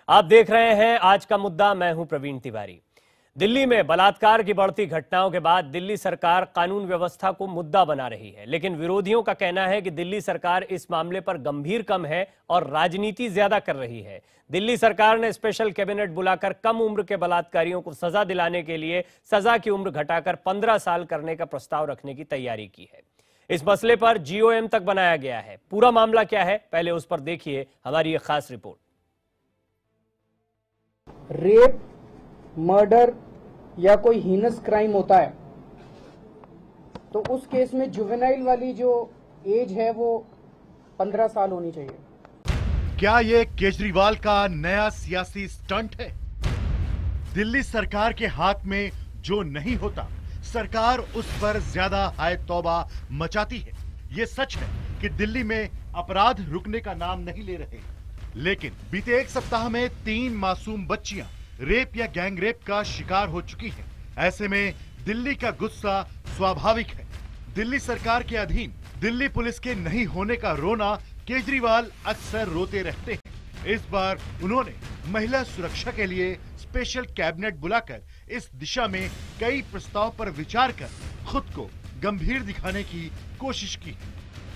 आप देख रहे हैं आज का मुद्दा। मैं हूं प्रवीण तिवारी। दिल्ली में बलात्कार की बढ़ती घटनाओं के बाद दिल्ली सरकार कानून व्यवस्था को मुद्दा बना रही है, लेकिन विरोधियों का कहना है कि दिल्ली सरकार इस मामले पर गंभीर कम है और राजनीति ज्यादा कर रही है। दिल्ली सरकार ने स्पेशल कैबिनेट बुलाकर कम उम्र के बलात्कारियों को सजा दिलाने के लिए सजा की उम्र घटाकर 15 साल करने का प्रस्ताव रखने की तैयारी की है। इस मसले पर जीओएम तक बनाया गया है। पूरा मामला क्या है, पहले उस पर देखिए हमारी एक खास रिपोर्ट। रेप, मर्डर या कोई हीनस क्राइम होता है तो उस केस में जुवेनाइल वाली जो एज है वो 15 साल होनी चाहिए। क्या ये केजरीवाल का नया सियासी स्टंट है? दिल्ली सरकार के हाथ में जो नहीं होता, सरकार उस पर ज्यादा हाय तौबा मचाती है। ये सच है कि दिल्ली में अपराध रुकने का नाम नहीं ले रहे, लेकिन बीते एक सप्ताह में 3 मासूम बच्चियां रेप या गैंग रेप का शिकार हो चुकी हैं। ऐसे में दिल्ली का गुस्सा स्वाभाविक है। दिल्ली सरकार के अधीन दिल्ली पुलिस के नहीं होने का रोना केजरीवाल अक्सर रोते रहते हैं। इस बार उन्होंने महिला सुरक्षा के लिए स्पेशल कैबिनेट बुलाकर इस दिशा में कई प्रस्ताव पर विचार कर खुद को गंभीर दिखाने की कोशिश की।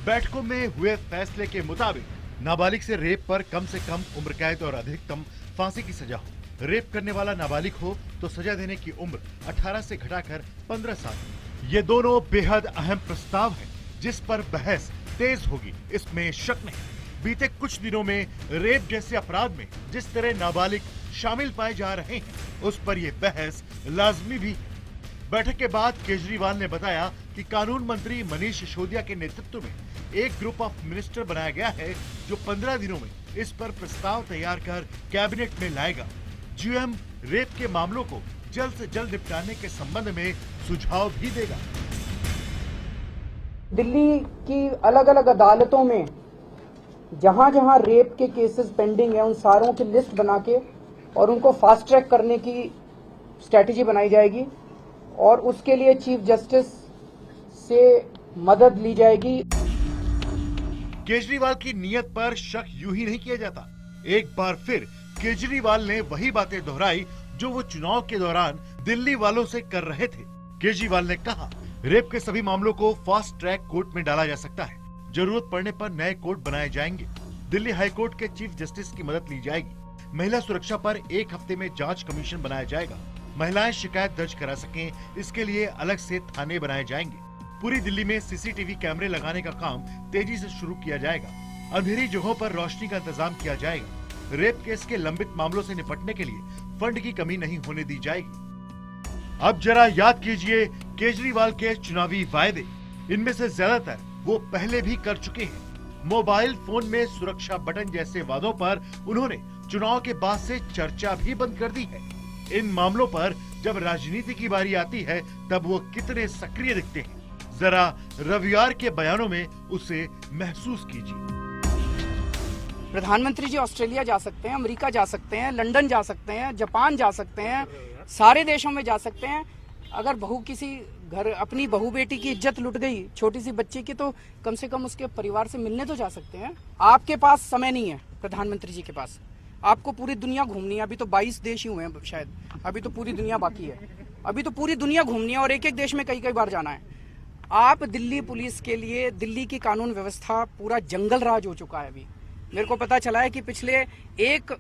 बैठकों में हुए फैसले के मुताबिक नाबालिग से रेप पर कम से कम उम्र कैद और अधिकतम फांसी की सजा हो। रेप करने वाला नाबालिग हो तो सजा देने की उम्र 18 से घटाकर 15 साल। ये दोनों बेहद अहम प्रस्ताव हैं, जिस पर बहस तेज होगी, इसमें शक नहीं। बीते कुछ दिनों में रेप जैसे अपराध में जिस तरह नाबालिग शामिल पाए जा रहे हैं, उस पर यह बहस लाजमी भी है। बैठक के बाद केजरीवाल ने बताया कि कानून मंत्री मनीष सिसोदिया के नेतृत्व में एक ग्रुप ऑफ मिनिस्टर बनाया गया है, जो 15 दिनों में इस पर प्रस्ताव तैयार कर कैबिनेट में लाएगा। जीओएम रेप के मामलों को जल्द से जल्द निपटाने के संबंध में सुझाव भी देगा। दिल्ली की अलग अलग अदालतों में जहां जहां रेप के केसेस पेंडिंग है, उन सारों की लिस्ट बना के और उनको फास्ट ट्रैक करने की स्ट्रेटेजी बनाई जाएगी और उसके लिए चीफ जस्टिस से मदद ली जाएगी। केजरीवाल की नीयत पर शक यूं ही नहीं किया जाता। एक बार फिर केजरीवाल ने वही बातें दोहराई जो वो चुनाव के दौरान दिल्ली वालों से कर रहे थे। केजरीवाल ने कहा, रेप के सभी मामलों को फास्ट ट्रैक कोर्ट में डाला जा सकता है। जरूरत पड़ने पर नए कोर्ट बनाए जाएंगे। दिल्ली हाई कोर्ट के चीफ जस्टिस की मदद ली जाएगी। महिला सुरक्षा पर 1 हफ्ते में जांच कमीशन बनाया जाएगा। महिलाएं शिकायत दर्ज करा सकें, इसके लिए अलग से थाने बनाए जाएंगे। पूरी दिल्ली में सीसीटीवी कैमरे लगाने का काम तेजी से शुरू किया जाएगा। अंधेरी जगहों पर रोशनी का इंतजाम किया जाएगा। रेप केस के लंबित मामलों से निपटने के लिए फंड की कमी नहीं होने दी जाएगी। अब जरा याद कीजिए केजरीवाल के चुनावी वायदे। इनमें से ज्यादातर वो पहले भी कर चुके हैं। मोबाइल फोन में सुरक्षा बटन जैसे वादों पर उन्होंने चुनाव के बाद से चर्चा भी बंद कर दी है। इन मामलों पर जब राजनीति की बारी आती है, तब वो कितने सक्रिय दिखते हैं, जरा रविवार के बयानों में उसे महसूस कीजिए। प्रधानमंत्री जी ऑस्ट्रेलिया जा सकते हैं, अमेरिका जा सकते हैं, लंदन जा सकते हैं, जापान जा सकते हैं, सारे देशों में जा सकते हैं। अगर किसी घर अपनी बहू बेटी की इज्जत लुट गई, छोटी सी बच्ची की, तो कम से कम उसके परिवार से मिलने तो जा सकते हैं। आपके पास समय नहीं है, प्रधानमंत्री जी के पास। आपको पूरी दुनिया घूमनी है। अभी तो 22 देश ही हुए हैं शायद, अभी तो पूरी दुनिया बाकी है। अभी तो पूरी दुनिया घूमनी है और एक एक देश में कई कई बार जाना है। आप दिल्ली पुलिस के लिए, दिल्ली की कानून व्यवस्था पूरा जंगल राज हो चुका है। अभी मेरे को पता चला है कि पिछले 1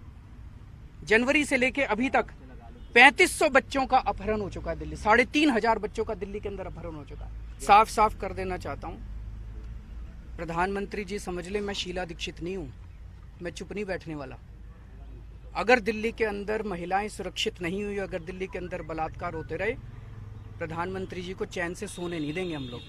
जनवरी से लेके अभी तक 3500 बच्चों का अपहरण हो चुका है दिल्ली। 3500 बच्चों का दिल्ली के अंदर अपहरण हो चुका है। साफ साफ कर देना चाहता हूँ, प्रधानमंत्री जी समझ ले, मैं शीला दीक्षित नहीं हूँ। मैं चुप नहीं बैठने वाला। अगर दिल्ली के अंदर महिलाएं सुरक्षित नहीं हुई, अगर दिल्ली के अंदर बलात्कार होते रहे, प्रधानमंत्री जी को चैन से सोने नहीं देंगे हम लोग।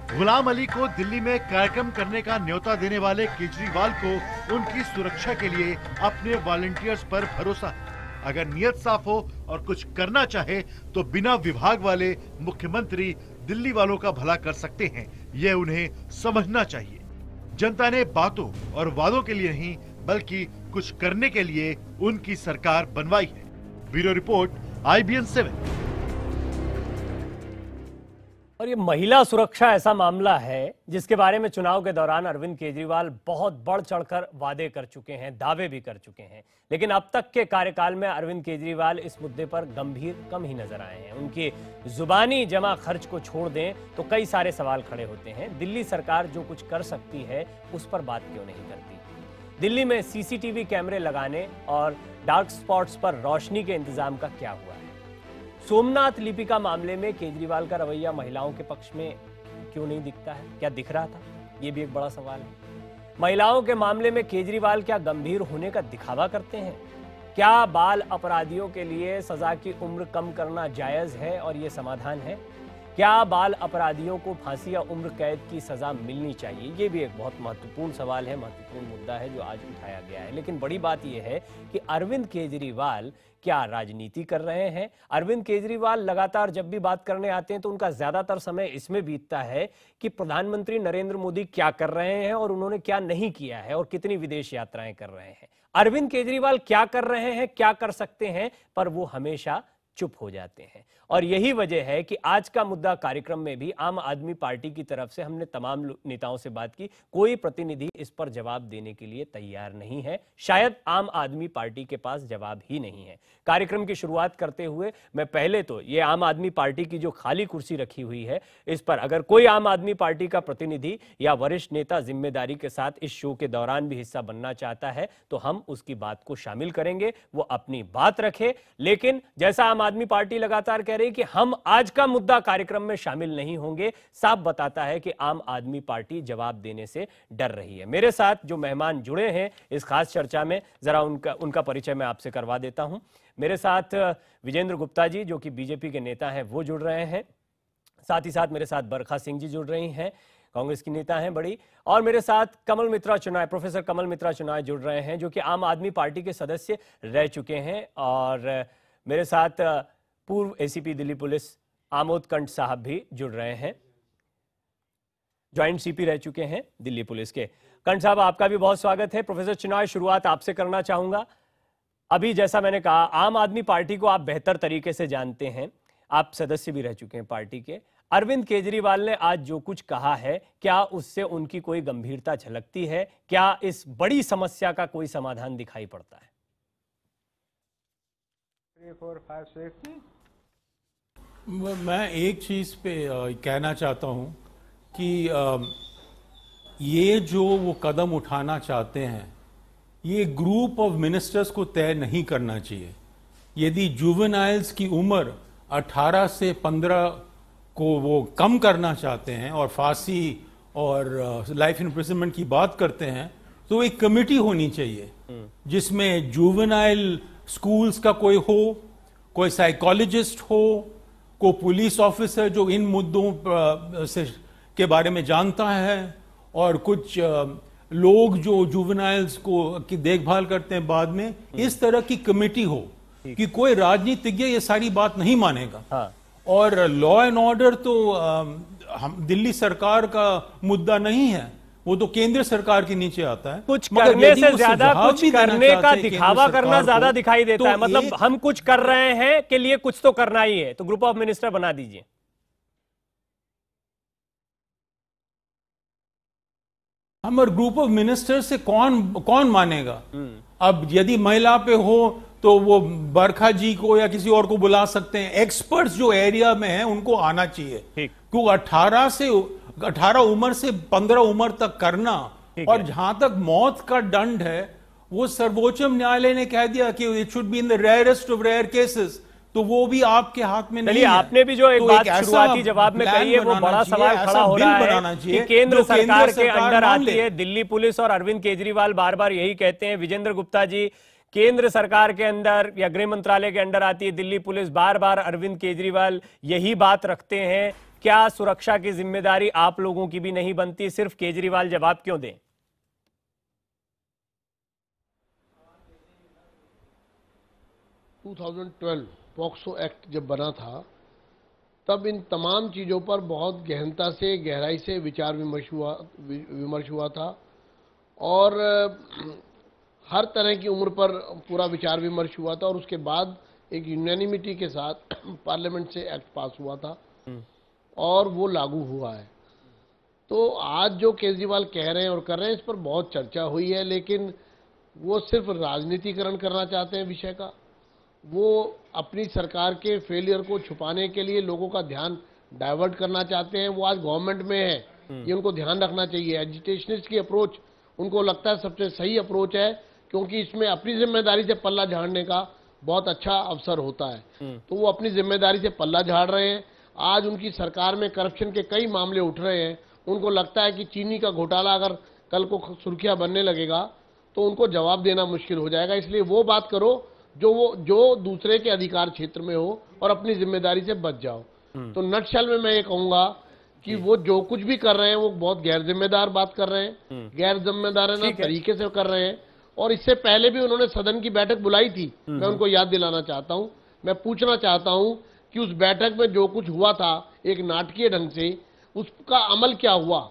गुलाम अली को दिल्ली में कार्यक्रम करने का न्योता देने वाले केजरीवाल को उनकी सुरक्षा के लिए अपने वॉलंटियर्स पर भरोसा है। अगर नियत साफ हो और कुछ करना चाहे तो बिना विभाग वाले मुख्यमंत्री दिल्ली वालों का भला कर सकते हैं। ये उन्हें समझना चाहिए। जनता ने बातों और वादों के लिए नहीं, बल्कि कुछ करने के लिए उनकी सरकार बनवाई है। Bureau report, IBN 7। और ये महिला सुरक्षा ऐसा मामला है जिसके बारे में चुनाव के दौरान अरविंद केजरीवाल बहुत बढ़ चढ़कर वादे कर चुके हैं, दावे भी कर चुके हैं, लेकिन अब तक के कार्यकाल में अरविंद केजरीवाल इस मुद्दे पर गंभीर कम ही नजर आए हैं। उनकी जुबानी जमा खर्च को छोड़ दें तो कई सारे सवाल खड़े होते हैं। दिल्ली सरकार जो कुछ कर सकती है उस पर बात क्यों नहीं करती? दिल्ली में सीसीटीवी कैमरे लगाने और डार्क स्पॉट्स पर रोशनी के इंतजाम का क्या हुआ है? सोमनाथ लिपिका मामले में केजरीवाल का रवैया महिलाओं के पक्ष में क्यों नहीं दिखता है? क्या दिख रहा था? यह भी एक बड़ा सवाल है। महिलाओं के मामले में केजरीवाल क्या गंभीर होने का दिखावा करते हैं? क्या बाल अपराधियों के लिए सजा की उम्र कम करना जायज है और यह समाधान है? क्या बाल अपराधियों को फांसी या उम्र कैद की सजा मिलनी चाहिए? ये भी एक बहुत महत्वपूर्ण सवाल है, महत्वपूर्ण मुद्दा है जो आज उठाया गया है। लेकिन बड़ी बात यह है कि अरविंद केजरीवाल क्या राजनीति कर रहे हैं? अरविंद केजरीवाल लगातार जब भी बात करने आते हैं तो उनका ज्यादातर समय इसमें बीतता है कि प्रधानमंत्री नरेंद्र मोदी क्या कर रहे हैं और उन्होंने क्या नहीं किया है और कितनी विदेश यात्राएं कर रहे हैं। अरविंद केजरीवाल क्या कर रहे हैं, क्या कर सकते हैं, पर वो हमेशा चुप हो जाते हैं। और यही वजह है कि आज का मुद्दा कार्यक्रम में भी आम आदमी पार्टी की तरफ से हमने तमाम नेताओं से बात की, कोई प्रतिनिधि इस पर जवाब देने के लिए तैयार नहीं है। शायद आम आदमी पार्टी के पास जवाब ही नहीं है। कार्यक्रम की शुरुआत करते हुए मैं पहले तो ये आम आदमी पार्टी की जो खाली कुर्सी रखी हुई है, इस पर अगर कोई आम आदमी पार्टी का प्रतिनिधि या वरिष्ठ नेता जिम्मेदारी के साथ इस शो के दौरान भी हिस्सा बनना चाहता है तो हम उसकी बात को शामिल करेंगे, वो अपनी बात रखे। लेकिन जैसा आम आदमी पार्टी लगातार कह रही कि हम आज का मुद्दा कार्यक्रम में शामिल नहीं होंगे, साफ बताता है कि आम आदमी पार्टी जवाब देने से डर रही है। मेरे साथ जो मेहमान जुड़े हैं इस खास चर्चा में, जरा उनका परिचय मैं आपसे करवा देता हूं। मेरे साथ विजेंद्र गुप्ता जी जो कि बीजेपी के नेता हैं वो जुड़ रहे हैं, साथ ही साथ मेरे साथ बरखा सिंह जी जुड़ रही हैं, कांग्रेस की नेता हैं बड़ी, और मेरे साथ कमल मित्रा चुनाय, प्रोफेसर कमल मित्रा चुनाय जुड़ रहे हैं जो कि आम आदमी पार्टी के सदस्य रह चुके हैं, और मेरे साथ पूर्व एसीपी दिल्ली पुलिस आमोद कंठ साहब भी जुड़ रहे हैं, ज्वाइंट सीपी रह चुके हैं दिल्ली पुलिस के। कंठ साहब आपका भी बहुत स्वागत है। प्रोफेसर चुनाय, शुरुआत आपसे करना चाहूंगा। अभी जैसा मैंने कहा, आम आदमी पार्टी को आप बेहतर तरीके से जानते हैं, आप सदस्य भी रह चुके हैं पार्टी के। अरविंद केजरीवाल ने आज जो कुछ कहा है, क्या उससे उनकी कोई गंभीरता झलकती है? क्या इस बड़ी समस्या का कोई समाधान दिखाई पड़ता है? 3, 4, 5, 6 मैं एक चीज पे कहना चाहता हूं कि ये जो वो कदम उठाना चाहते हैं, ये ग्रुप ऑफ मिनिस्टर्स को तय नहीं करना चाहिए। यदि जुवेनाइल्स की उम्र 18 से 15 को वो कम करना चाहते हैं और फांसी और लाइफ इम्प्रिजनमेंट की बात करते हैं, तो एक कमेटी होनी चाहिए जिसमें जुवेनाइल स्कूल्स का कोई हो, कोई साइकोलॉजिस्ट हो, कोई पुलिस ऑफिसर जो इन मुद्दों से के बारे में जानता है, और कुछ लोग जो जुवेनाइल्स को की देखभाल करते हैं बाद में। इस तरह की कमेटी हो कि कोई राजनीतिज्ञ ये सारी बात नहीं मानेगा। हाँ। और लॉ एंड ऑर्डर तो हम दिल्ली सरकार का मुद्दा नहीं है, वो तो केंद्र सरकार के नीचे आता है। कुछ करने से ज्यादा कुछ करने का दिखावा करना ज्यादा दिखाई देता तो है। मतलब हम कुछ कर रहे हैं के लिए कुछ तो करना ही है, तो ग्रुप ऑफ मिनिस्टर बना दीजिए। हमारे ग्रुप ऑफ मिनिस्टर से कौन मानेगा? अब यदि महिला पे हो तो वो बरखा जी को या किसी और को बुला सकते हैं। एक्सपर्ट्स जो एरिया में हैं उनको आना चाहिए, क्योंकि 18 उम्र से 15 उम्र तक करना, और जहां तक मौत का दंड है वो सर्वोच्च न्यायालय ने कह दिया कि it should be in the rarest of rare cases, तो वो भी आपके हाथ में नहीं है। आपने भी जो एक बात शुरुआती जवाब में कही है, वो बड़ा सवाल खड़ा हो रहा है कि केंद्र सरकार के अंडर आती है दिल्ली पुलिस, और अरविंद केजरीवाल बार बार यही कहते हैं। विजेंद्र गुप्ता जी, केंद्र सरकार के अंदर या गृह मंत्रालय के अंडर आती है दिल्ली पुलिस, बार बार अरविंद केजरीवाल यही बात रखते हैं। क्या सुरक्षा की जिम्मेदारी आप लोगों की भी नहीं बनती? सिर्फ केजरीवाल जवाब क्यों दें? 2012 पॉक्सो एक्ट जब बना था, तब इन तमाम चीज़ों पर बहुत गहनता से, गहराई से विचार विमर्श हुआ था, और हर तरह की उम्र पर पूरा विचार विमर्श हुआ था, और उसके बाद एक यूनानिमिटी के साथ पार्लियामेंट से एक्ट पास हुआ था। और वो लागू हुआ है। तो आज जो केजरीवाल कह रहे हैं और कर रहे हैं, इस पर बहुत चर्चा हुई है, लेकिन वो सिर्फ राजनीतिकरण करना चाहते हैं विषय का। वो अपनी सरकार के फेलियर को छुपाने के लिए लोगों का ध्यान डाइवर्ट करना चाहते हैं। वो आज गवर्नमेंट में है, ये उनको ध्यान रखना चाहिए। एजिटेशनिस्ट की अप्रोच उनको लगता है सबसे सही अप्रोच है, क्योंकि इसमें अपनी जिम्मेदारी से पल्ला झाड़ने का बहुत अच्छा अवसर होता है। तो वो अपनी जिम्मेदारी से पल्ला झाड़ रहे हैं। आज उनकी सरकार में करप्शन के कई मामले उठ रहे हैं। उनको लगता है कि चीनी का घोटाला अगर कल को सुर्खियां बनने लगेगा तो उनको जवाब देना मुश्किल हो जाएगा। इसलिए वो बात करो जो दूसरे के अधिकार क्षेत्र में हो और अपनी जिम्मेदारी से बच जाओ। तो नटशेल में मैं ये कहूंगा कि वो जो कुछ भी कर रहे हैं वो बहुत गैर जिम्मेदार बात कर रहे हैं, गैर जिम्मेदाराना तरीके से कर रहे हैं। और इससे पहले भी उन्होंने सदन की बैठक बुलाई थी, मैं उनको याद दिलाना चाहता हूं। मैं पूछना चाहता हूं कि उस बैठक में जो कुछ हुआ था एक नाटकीय ढंग से, उसका अमल क्या हुआ?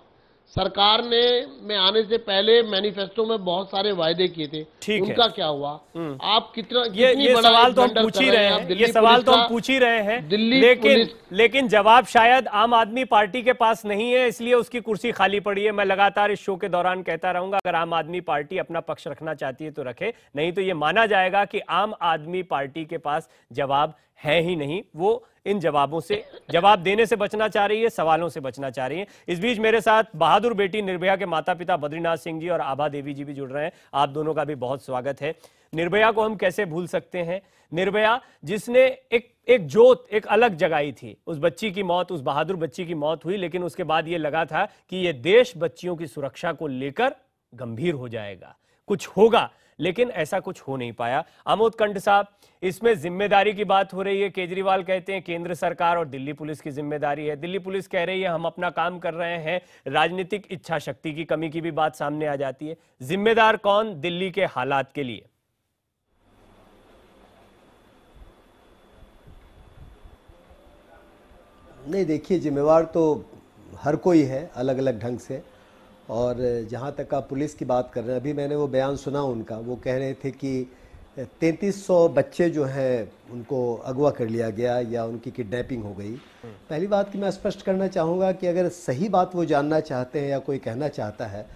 सरकार ने में आने से पहले मैनिफेस्टो में बहुत सारे वायदे किए थे, उनका क्या हुआ? आप ये सवाल तो हम पूछ ही रहे हैं, ये सवाल तो हम पूछ ही रहे हैं, लेकिन जवाब शायद आम आदमी पार्टी के पास नहीं है, इसलिए उसकी कुर्सी खाली पड़ी है। मैं लगातार इस शो के दौरान कहता रहूंगा, अगर आम आदमी पार्टी अपना पक्ष रखना चाहती है तो रखे, नहीं तो ये माना जाएगा कि आम आदमी पार्टी के पास जवाब है ही नहीं। वो इन जवाबों से, जवाब देने से बचना चाह रही है, सवालों से बचना चाह रही है। इस बीच मेरे साथ बहादुर बेटी निर्भया के माता पिता बद्रीनाथ सिंह जी और आभा देवी जी भी जुड़ रहे हैं। आप दोनों का भी बहुत स्वागत है। निर्भया को हम कैसे भूल सकते हैं? निर्भया जिसने एक जोत एक अलग जगाई थी। उस बच्ची की मौत, उस बहादुर बच्ची की मौत हुई, लेकिन उसके बाद यह लगा था कि यह देश बच्चियों की सुरक्षा को लेकर गंभीर हो जाएगा, कुछ होगा, लेकिन ऐसा कुछ हो नहीं पाया। आमोद कंठ साहब, इसमें जिम्मेदारी की बात हो रही है। केजरीवाल कहते हैं केंद्र सरकार और दिल्ली पुलिस की जिम्मेदारी है। दिल्ली पुलिस कह रही है हम अपना काम कर रहे हैं। राजनीतिक इच्छा शक्ति की कमी की भी बात सामने आ जाती है। जिम्मेदार कौन दिल्ली के हालात के लिए? नहीं, देखिए, जिम्मेवार तो हर कोई है अलग अलग ढंग से। और जहाँ तक आप पुलिस की बात कर रहे हैं, अभी मैंने वो बयान सुना उनका, वो कह रहे थे कि 3300 बच्चे जो हैं उनको अगवा कर लिया गया या उनकी किडनैपिंग हो गई। पहली बात कि मैं स्पष्ट करना चाहूँगा कि अगर सही बात वो जानना चाहते हैं या कोई कहना चाहता है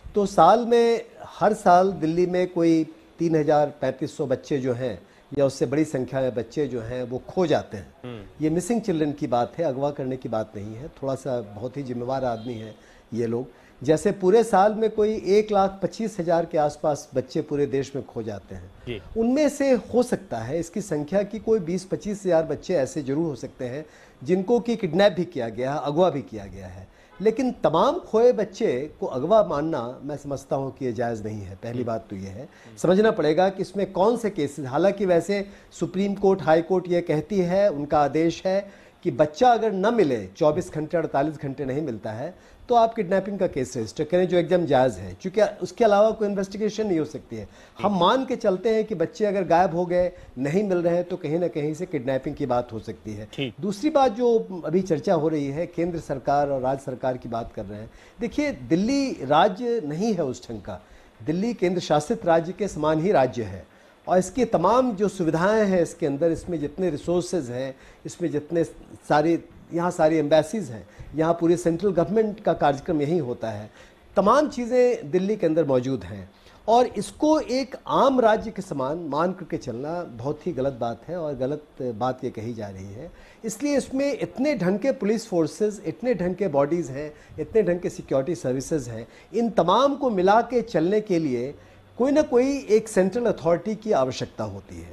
तो साल में, हर साल दिल्ली में कोई 3500 बच्चे जो हैं या उससे बड़ी संख्या में बच्चे जो हैं वो खो जाते हैं। ये मिसिंग चिल्ड्रन की बात है, अगवा करने की बात नहीं है। थोड़ा सा बहुत ही जिम्मेवार आदमी है ये लोग। जैसे पूरे साल में कोई 1,25,000 के आसपास बच्चे पूरे देश में खो जाते हैं, उनमें से हो सकता है इसकी संख्या की कोई 20-25 हज़ार बच्चे ऐसे जरूर हो सकते हैं जिनको कि किडनैप भी किया गया है, अगवा भी किया गया है। लेकिन तमाम खोए बच्चे को अगवा मानना मैं समझता हूं कि ये जायज़ नहीं है। पहली बात तो ये है, समझना पड़ेगा कि इसमें कौन से केसेस, हालांकि वैसे सुप्रीम कोर्ट, हाई कोर्ट ये कहती है, उनका आदेश है कि बच्चा अगर न मिले, 24 घंटे 48 घंटे नहीं मिलता है, तो आप किडनैपिंग का केस रजिस्टर करें, जो एकदम जायज़ है, क्योंकि उसके अलावा कोई इन्वेस्टिगेशन नहीं हो सकती है। हम मान के चलते हैं कि बच्चे अगर गायब हो गए, नहीं मिल रहे हैं, तो कहीं ना कहीं से किडनैपिंग की बात हो सकती है। दूसरी बात जो अभी चर्चा हो रही है, केंद्र सरकार और राज्य सरकार की बात कर रहे हैं। देखिए, दिल्ली राज्य नहीं है उस ढंग का। दिल्ली केंद्र शासित राज्य के समान ही राज्य है और इसकी तमाम जो सुविधाएं हैं इसके अंदर, इसमें जितने रिसोर्सेज हैं, इसमें जितने सारे, यहाँ सारी एम्बेसीज हैं, यहाँ पूरी सेंट्रल गवर्नमेंट का कार्यक्रम यहीं होता है, तमाम चीज़ें दिल्ली के अंदर मौजूद हैं। और इसको एक आम राज्य के समान मान करके चलना बहुत ही गलत बात है और गलत बात ये कही जा रही है। इसलिए इसमें इतने ढंग के पुलिस फोर्सेस, इतने ढंग के बॉडीज़ हैं, इतने ढंग के सिक्योरिटी सर्विसेज हैं, इन तमाम को मिला के चलने के लिए कोई ना कोई एक सेंट्रल अथॉरिटी की आवश्यकता होती है।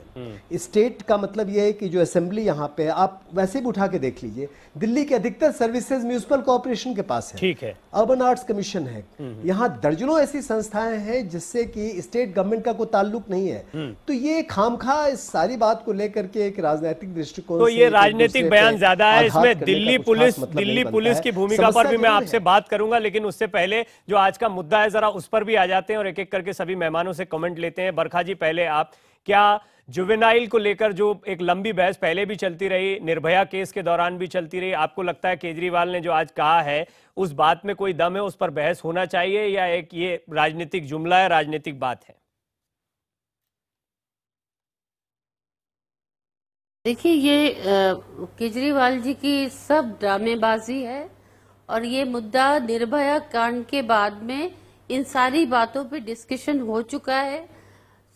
स्टेट का मतलब यह है कि जो असेंबली यहाँ पे, आप वैसे भी उठा के देख लीजिए, दिल्ली के अधिकतर सर्विसेज म्यूनिसिपल कॉर्पोरेशन के पास है। ठीक है, अर्बन आर्ट्स कमीशन है, यहाँ दर्जनों ऐसी संस्थाएं हैं जिससे कि स्टेट गवर्नमेंट का कोई ताल्लुक नहीं है। तो ये खामखा इस सारी बात को लेकर के एक राजनीतिक दृष्टिकोण, तो ये राजनीतिक बयान ज्यादा है। इसमें दिल्ली पुलिस की भूमिका पर भी मैं आपसे बात करूंगा, लेकिन उससे पहले जो आज का मुद्दा है जरा उस पर भी आ जाते हैं और एक एक करके सभी मेहमानों से कमेंट लेते हैं। बरखा जी, पहले आप, क्या जुवेनाइल को लेकर जो एक लंबी बहस पहले भी चलती रही, निर्भया केस के दौरान भी चलती रही, आपको लगता है केजरीवाल ने जो आज कहा है उस बात में कोई दम है, उस पर बहस होना चाहिए, या एक ये राजनीतिक जुमला है, राजनीतिक बात है? देखिए, ये केजरीवाल जी की सब ड्रामेबाजी है और ये मुद्दा निर्भया कांड के बाद में इन सारी बातों पे डिस्कशन हो चुका है।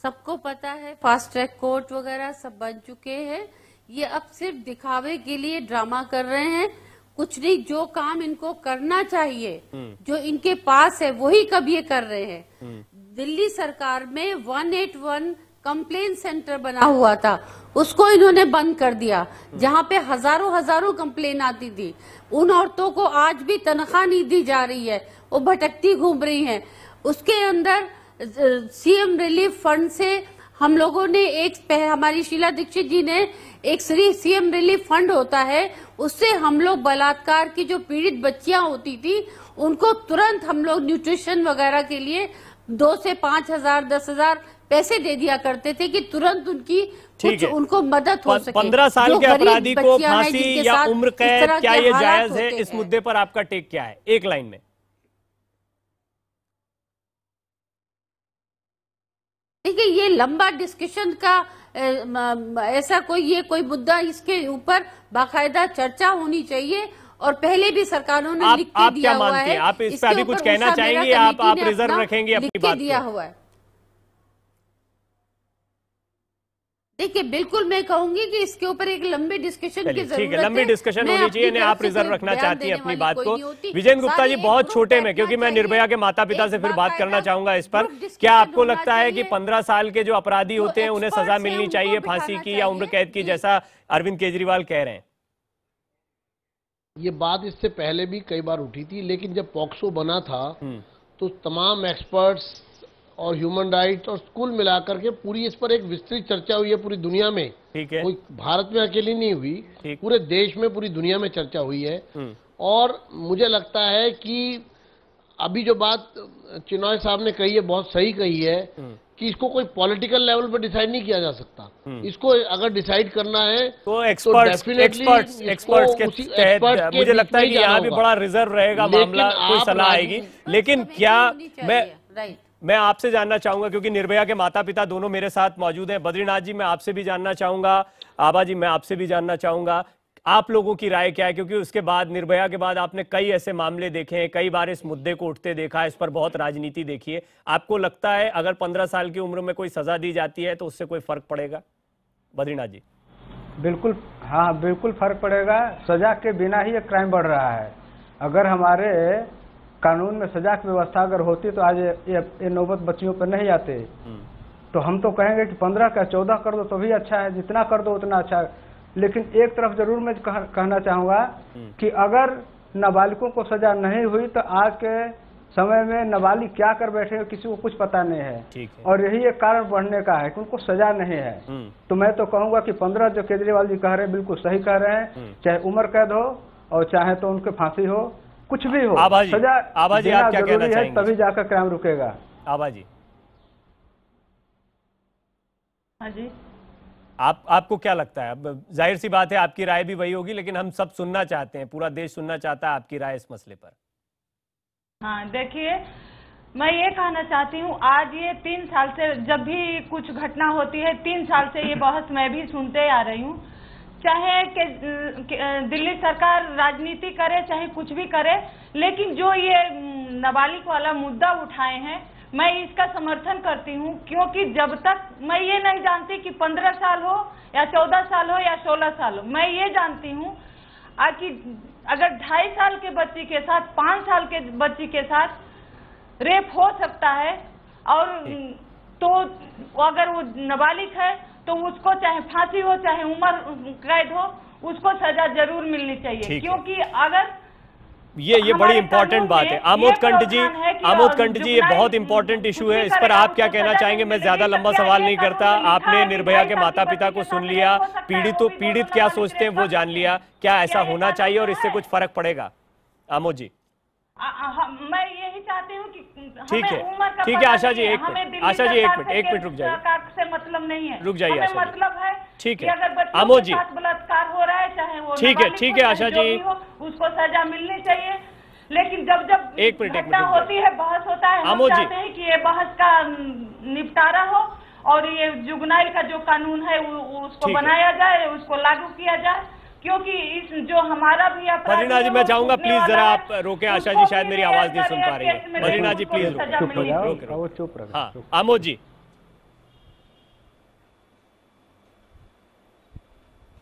सबको पता है, फास्ट ट्रैक कोर्ट वगैरह सब बन चुके हैं। ये अब सिर्फ दिखावे के लिए ड्रामा कर रहे हैं, कुछ नहीं। जो काम इनको करना चाहिए, जो इनके पास है, वही कब ये कर रहे हैं। दिल्ली सरकार में 181 कंप्लेन सेंटर बना हुआ था, उसको इन्होंने बंद कर दिया, जहां पे हजारों कंप्लेन आती थी। उन औरतों को आज भी तनख्वाह नहीं दी जा रही है, वो भटकती घूम रही हैं। उसके अंदर सीएम रिलीफ फंड से हम लोगों ने हमारी शीला दीक्षित जी ने एक सीएम रिलीफ फंड होता है, उससे हम लोग बलात्कार की जो पीड़ित बच्चियां होती थी उनको तुरंत हम लोग न्यूट्रिशन वगैरह के लिए 2 से 5,000 10,000 पैसे दे दिया करते थे कि तुरंत कुछ उनको मदद हो सके। 15 साल के अपराधी को फांसी या उम्र कैद, क्या ये जायज है? इस मुद्दे पर आपका टेक क्या है, एक लाइन में? देखिए, ये लंबा डिस्कशन का ऐसा कोई मुद्दा, इसके ऊपर बाकायदा चर्चा होनी चाहिए और पहले भी सरकारों ने लिख के दिया हुआ है। आप इस पे अभी कुछ कहना चाहेंगे? आप रिजर्व रखेंगे अपनी बात दिया हुआ है। देखिए, बिल्कुल मैं कहूंगी कि इसके ऊपर एक लंबी डिस्कशन की जरूरत है। ठीक है, लंबी डिस्कशन होनी चाहिए। आप रिजर्व रखना चाहती हैं अपनी बात को। विजेंद्र गुप्ता जी, बहुत छोटे में, क्योंकि मैं निर्भया के माता पिता से फिर बात करना चाहूंगा इस पर, क्या आपको लगता है कि 15 साल के जो अपराधी होते हैं उन्हें सजा मिलनी चाहिए फांसी की या उम्र कैद की, जैसा अरविंद केजरीवाल कह रहे हैं? ये बात इससे पहले भी कई बार उठी थी, लेकिन जब पॉक्सो बना था तो तमाम एक्सपर्ट्स और ह्यूमन राइट और कुल मिलाकर के पूरी इस पर एक विस्तृत चर्चा हुई है पूरी दुनिया में। ठीक है, कोई भारत में अकेली नहीं हुई, पूरे देश में, पूरी दुनिया में चर्चा हुई है। और मुझे लगता है कि अभी जो बात चिनॉय साहब ने कही है बहुत सही कही है कि इसको कोई पॉलिटिकल लेवल पर डिसाइड नहीं किया जा सकता। इसको अगर डिसाइड करना है तो एक्सपर्ट्स के तहत मुझे लगता है कि यहाँ भी बड़ा रिजर्व रहेगा मामला, कोई सलाह आएगी। लेकिन क्या मैं आपसे जानना चाहूंगा, क्योंकि निर्भया के माता पिता दोनों मेरे साथ मौजूद हैं। बद्रीनाथ जी, मैं आपसे भी जानना चाहूंगा, आबा जी मैं आपसे भी जानना चाहूंगा, आप लोगों की राय क्या है? क्योंकि उसके बाद, निर्भया के बाद आपने कई ऐसे मामले देखे हैं, कई बार इस मुद्दे को उठते देखा है, इस पर बहुत राजनीति देखी है। आपको लगता है अगर 15 साल की उम्र में कोई सजा दी जाती है तो उससे कोई फर्क पड़ेगा? बद्रीनाथ जी। बिल्कुल, हाँ बिल्कुल फर्क पड़ेगा। सजा के बिना ही ये क्राइम बढ़ रहा है। अगर हमारे कानून में सजा की व्यवस्था अगर होती तो आज ये नौबत बच्चियों पर नहीं आते। तो हम तो कहेंगे कि 15 का 14 कर दो तो भी अच्छा है, जितना कर दो उतना अच्छा है। लेकिन एक तरफ जरूर मैं कहना चाहूंगा कि अगर नाबालिगों को सजा नहीं हुई तो आज के समय में नाबालिग क्या कर बैठे किसी को कुछ पता नहीं है। और यही एक कारण बढ़ने का है कि उनको सजा नहीं है। तो मैं तो कहूंगा कि 15 जो केजरीवाल जी कह रहे हैं बिल्कुल सही कह रहे हैं, चाहे उम्र कैद हो और चाहे तो उनके फांसी हो, कुछ भी हो, सजा देना जरूरी है, तभी जाकर क्राइम रुकेगा। आबा जी। हाँ जी, आपको क्या लगता है? अब जाहिर सी बात है आपकी राय भी वही होगी, लेकिन हम सब सुनना चाहते हैं, पूरा देश सुनना चाहता है आपकी राय इस मसले पर। हाँ देखिए, मैं ये कहना चाहती हूँ, आज ये 3 साल से जब भी कुछ घटना होती है, 3 साल से ये बहस मैं भी सुनते आ रही हूँ। चाहे कि दिल्ली सरकार राजनीति करे, चाहे कुछ भी करे, लेकिन जो ये नाबालिग वाला मुद्दा उठाए हैं, मैं इसका समर्थन करती हूँ। क्योंकि जब तक मैं ये नहीं जानती कि 15 साल हो या 14 साल हो या 16 साल हो, मैं ये जानती हूँ कि अगर 2.5 साल के बच्ची के साथ 5 साल के बच्ची के साथ रेप हो सकता है, और तो अगर वो नाबालिग है तो उसको चाहे फांसी हो चाहे उम्र कैद हो, उसको सजा जरूर मिलनी चाहिए। क्योंकि अगर ये बड़ी इंपॉर्टेंट बात है। आमोद कंठ जी, ये बहुत इंपॉर्टेंट इशू है, इस पर आप क्या कहना चाहेंगे? मैं ज्यादा लंबा सवाल नहीं करता। आपने निर्भया के माता पिता को सुन लिया, पीड़ित क्या सोचते हैं वो जान लिया। क्या ऐसा होना चाहिए और इससे कुछ फर्क पड़ेगा? आमोद जी। मैं यही चाहती हूँ कि ठीक है आशा जी, एक मिनट रुक जाइए। से मतलब नहीं है, रुक जाइए आशा मतलब है ठीक है आमोद जी, बलात्कार हो रहा है चाहे वो ठीक है आशा जी, उसको सजा मिलनी चाहिए। लेकिन जब एक मिनट होती है, बहस होता है, हम चाहते हैं कि ये बहस का निपटारा हो और ये जुगनाइल का जो कानून है उसको बनाया जाए, उसको लागू किया जाए, क्योंकि इस जो हमारा भी अपराध मरीना जी, मैं चाहूंगा प्लीज जरा आप रोके। आशा जी शायद मेरी आवाज नहीं सुन पा रही है। मरीना जी प्लीज चुप रहो। हाँ आमोद जी।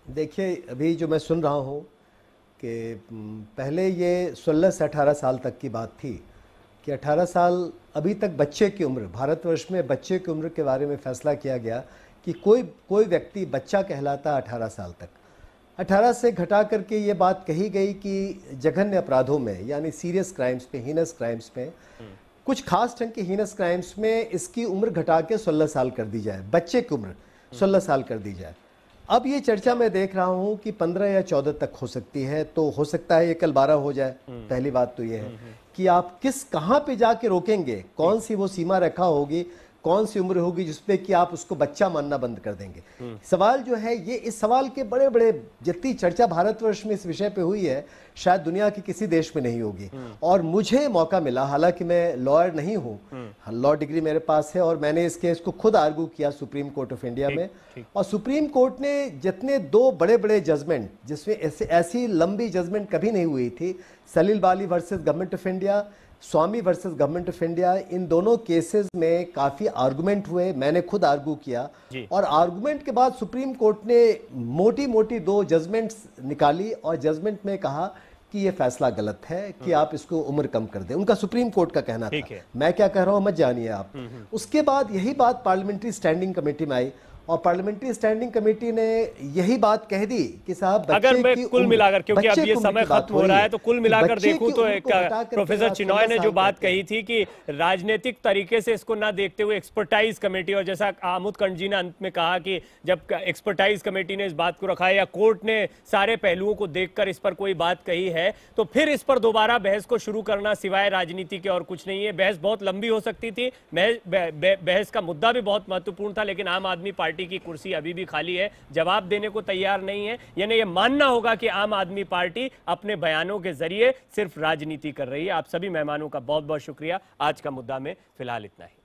देखिए, अभी जो मैं सुन रहा हूँ कि पहले ये 16 से 18 साल तक की बात थी कि 18 साल अभी तक बच्चे की उम्र, भारतवर्ष में बच्चे की उम्र के बारे में फैसला किया गया कि कोई व्यक्ति बच्चा कहलाता 18 साल तक। 18 से घटा करके ये बात कही गई कि जघन्य अपराधों में, यानी सीरियस क्राइम्स पे, हीनस क्राइम्स में, कुछ खास ढंग के हीनस क्राइम्स में इसकी उम्र घटा के 16 साल कर दी जाए, बच्चे की उम्र 16 साल कर दी जाए। अब ये चर्चा मैं देख रहा हूँ कि 15 या 14 तक हो सकती है, तो हो सकता है ये कल 12 हो जाए। पहली बात तो ये है कि आप कहाँ पे जाके रोकेंगे, कौन सी वो सीमा रेखा होगी, कौन सी उम्र होगी जिसपे कि आप उसको बच्चा मानना बंद कर देंगे। सवाल जो है ये, इस सवाल के बड़े बड़े, जितनी चर्चा भारतवर्ष में इस विषय पे हुई है शायद दुनिया के किसी देश में नहीं होगी। और मुझे मौका मिला, हालांकि मैं लॉयर नहीं हूँ, लॉ डिग्री मेरे पास है, और मैंने इस केस को खुद आर्गू किया सुप्रीम कोर्ट ऑफ इंडिया में। और सुप्रीम कोर्ट ने जितने 2 बड़े बड़े जजमेंट, जिसमें ऐसी लंबी जजमेंट कभी नहीं हुई थी, Salil Bali versus government of India, Swamy versus government of India, इन दोनों केसेस में काफी आर्गुमेंट हुए, मैंने खुद आर्गू किया। और आर्गुमेंट के बाद सुप्रीम कोर्ट ने मोटी मोटी 2 जजमेंट्स निकाली और जजमेंट में कहा कि ये फैसला गलत है कि आप इसको उम्र कम कर दें। उनका सुप्रीम कोर्ट का कहना था। मैं क्या कह रहा हूं मत जानिए आप। उसके बाद यही बात पार्लियामेंट्री स्टैंडिंग कमेटी में आई और पार्लियामेंट्री स्टैंडिंग कमेटी ने यही बात कह दी कि साहब अगर मैं कुल मिलाकर, क्योंकि अब ये समय खत्म हो रहा है, तो कुल मिलाकर देखूं तो एक प्रोफेसर चिनॉय ने जो बात कही थी कि राजनीतिक तरीके से इसको ना देखते हुए एक्सपर्टाइज कमेटी, और जैसा आमोद कंठ जी ने अंत में कहा कि जब एक्सपर्टाइज कमेटी ने इस बात को रखा है या कोर्ट ने सारे पहलुओं को देखकर इस पर कोई बात कही है, तो फिर इस पर दोबारा बहस को शुरू करना सिवाय राजनीति के और कुछ नहीं है। बहस बहुत लंबी हो सकती थी, बहस का मुद्दा भी बहुत महत्वपूर्ण था, लेकिन आम आदमी पार्टी की कुर्सी अभी भी खाली है, जवाब देने को तैयार नहीं है। यानी ये मानना होगा कि आम आदमी पार्टी अपने बयानों के जरिए सिर्फ राजनीति कर रही है। आप सभी मेहमानों का बहुत बहुत शुक्रिया। आज का मुद्दा में फिलहाल इतना ही।